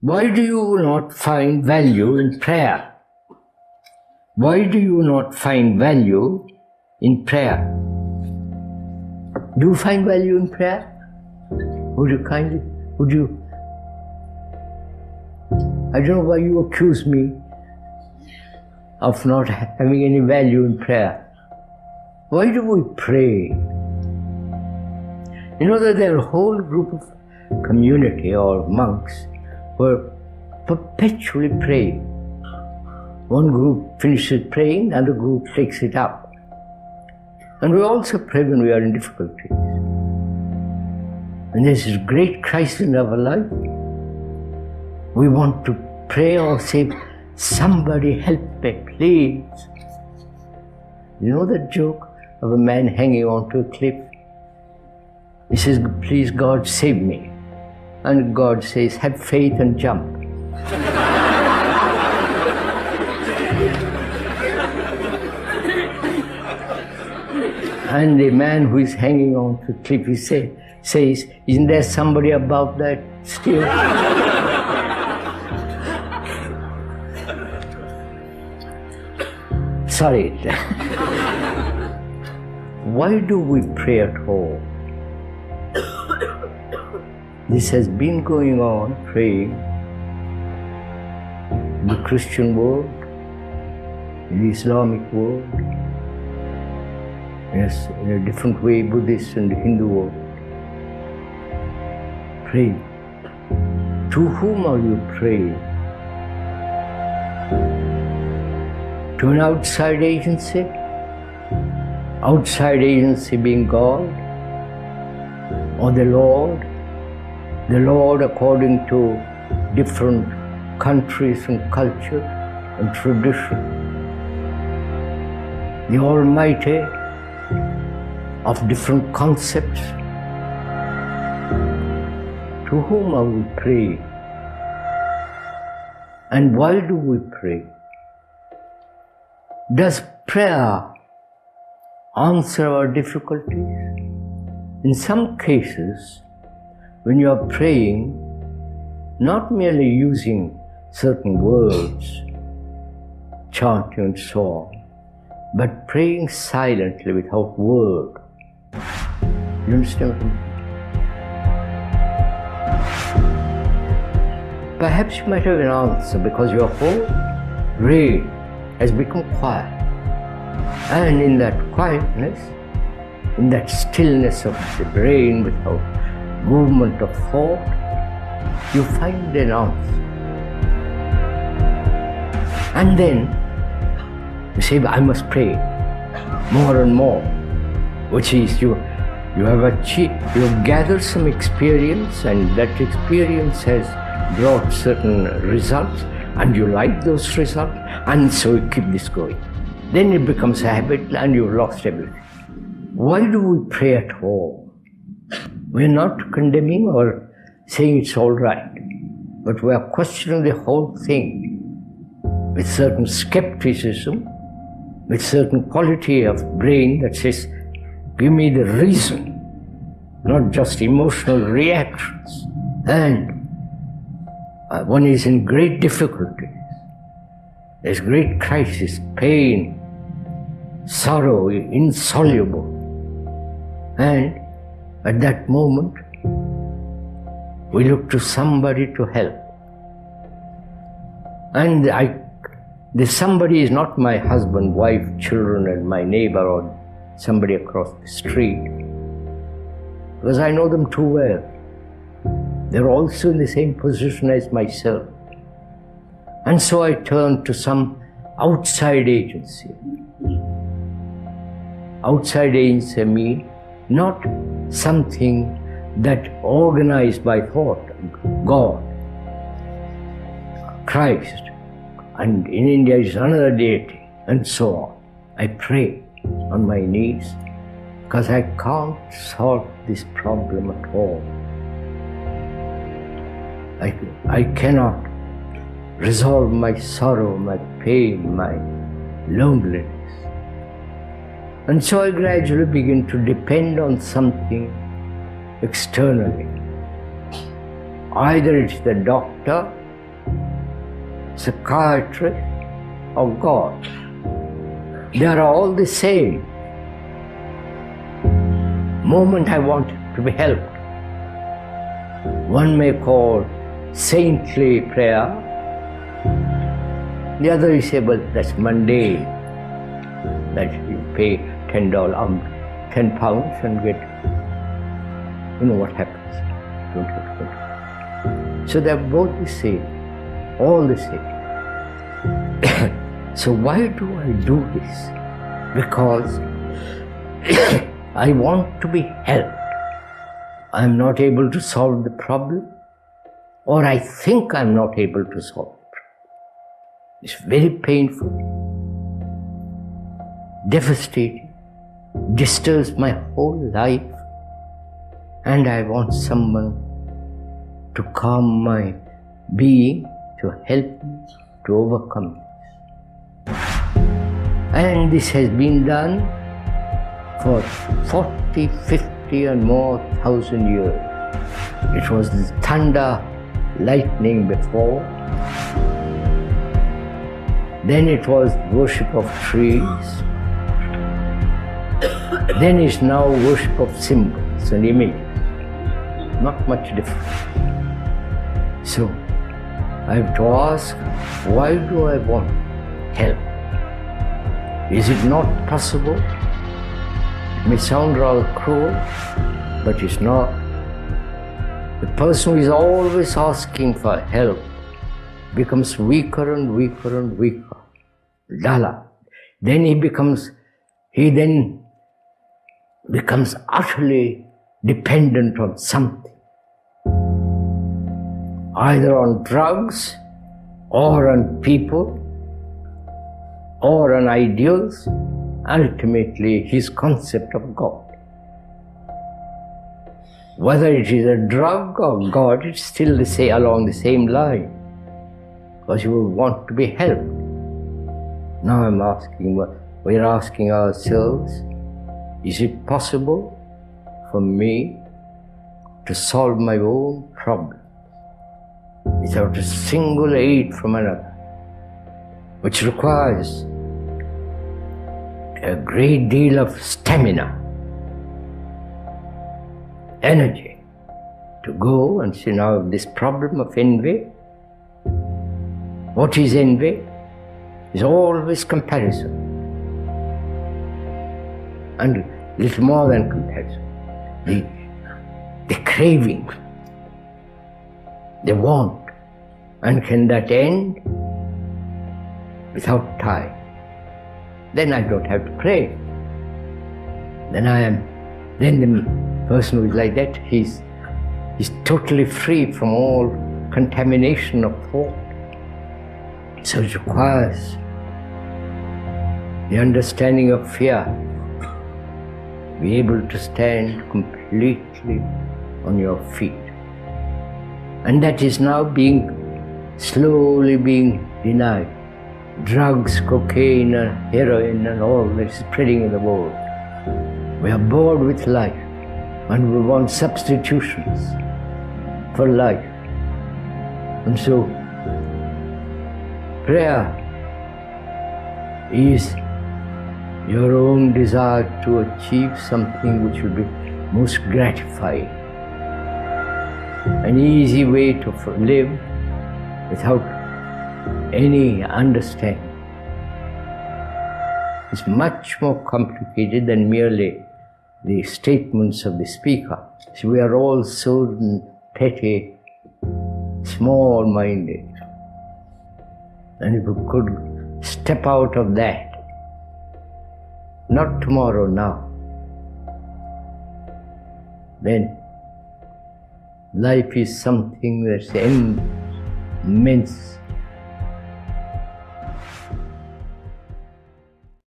Why do you not find value in prayer? Why do you not find value in prayer? Do you find value in prayer? Would you? I don't know why you accuse me of not having any value in prayer. Why do we pray? You know that there are a whole group of community or monks who are perpetually praying. One group finishes praying, another group takes it up. And we also pray when we are in difficulties. When there's a great crisis in our life, we want to pray or say, somebody help me, please. You know that joke of a man hanging onto a cliff? He says, please God save me. And God says, have faith and jump. And the man who is hanging on to the cliff, he says, isn't there somebody above that still? Sorry. Why do we pray at all? This has been going on, praying, in the Christian world, in the Islamic world, yes, in a different way, Buddhist and the Hindu world. Pray. To whom are you praying? To an outside agency? Outside agency being God? Or the Lord? The Lord according to different countries and culture and tradition. The Almighty of different concepts. To whom are we praying? And why do we pray? Does prayer answer our difficulties? In some cases, when you are praying, not merely using certain words, chanting and so on, but praying silently without word. You understand what I mean? Perhaps you might have an answer because your whole brain has become quiet. And in that quietness, in that stillness of the brain without movement of thought, you find an answer. And then you say, I must pray more and more, which is you have achieved, you have gathered some experience, and that experience has brought certain results, and you like those results, and so you keep this going. Then it becomes a habit and you've lost everything. Why do we pray at all? We're not condemning or saying it's all right, but we are questioning the whole thing with certain skepticism, with certain quality of brain that says, give me the reason, not just emotional reactions. And one is in great difficulties. There's great crisis, pain, sorrow, insoluble. And at that moment, we look to somebody to help. And the somebody is not my husband, wife, children, and my neighbor, or somebody across the street, because I know them too well. They're also in the same position as myself. And so I turn to some outside agency. Outside agency means not something that organized by thought, God, Christ, and in India is another deity, and so on. I pray on my knees because I can't solve this problem at all. I cannot resolve my sorrow, my pain, my loneliness. And so I gradually begin to depend on something externally. Either it's the doctor psychiatrist, or God. They are all the same. Moment I want to be helped. One may call saintly prayer. The other is say, but that's mundane. That you pay $10, £10 and get, you know what happens. So they're both the same, all the same. So why do I do this? Because I want to be helped. I'm not able to solve the problem, or I think I'm not able to solve it. It's very painful, devastating, disturbs my whole life, and I want someone to calm my being, to help me to overcome this. And this has been done for 40, 50 and more thousand years. It was the thunder, lightning before. Then it was worship of trees. Then it's now worship of symbols and images. Not much different. So I have to ask, why do I want help? Is it not possible? It may sound rather cruel, but it's not. The person who is always asking for help becomes weaker and weaker and weaker. Duller. Then he then becomes utterly dependent on something. Either on drugs, or on people, or on ideals, ultimately his concept of God. Whether it is a drug or God, it's still along the same line, because you will want to be helped. Now we're asking ourselves, is it possible for me to solve my own problem without a single aid from another, which requires a great deal of stamina, energy, to go and see now this problem of envy. What is envy? It's always comparison, and little more than comparison. The craving, the want. And can that end? Without time. Then I don't have to pray. Then the person who is like that, he's totally free from all contamination of thought. So it requires the understanding of fear, be able to stand completely on your feet. And that is now slowly being denied. Drugs, cocaine, and heroin, and all that is spreading in the world. We are bored with life, and we want substitutions for life. And so, prayer is your own desire to achieve something which will be most gratifying. An easy way to live without any understanding. It's much more complicated than merely the statements of the speaker. So we are all so petty, small-minded. And if we could step out of that, not tomorrow, now, then life is something that's immense,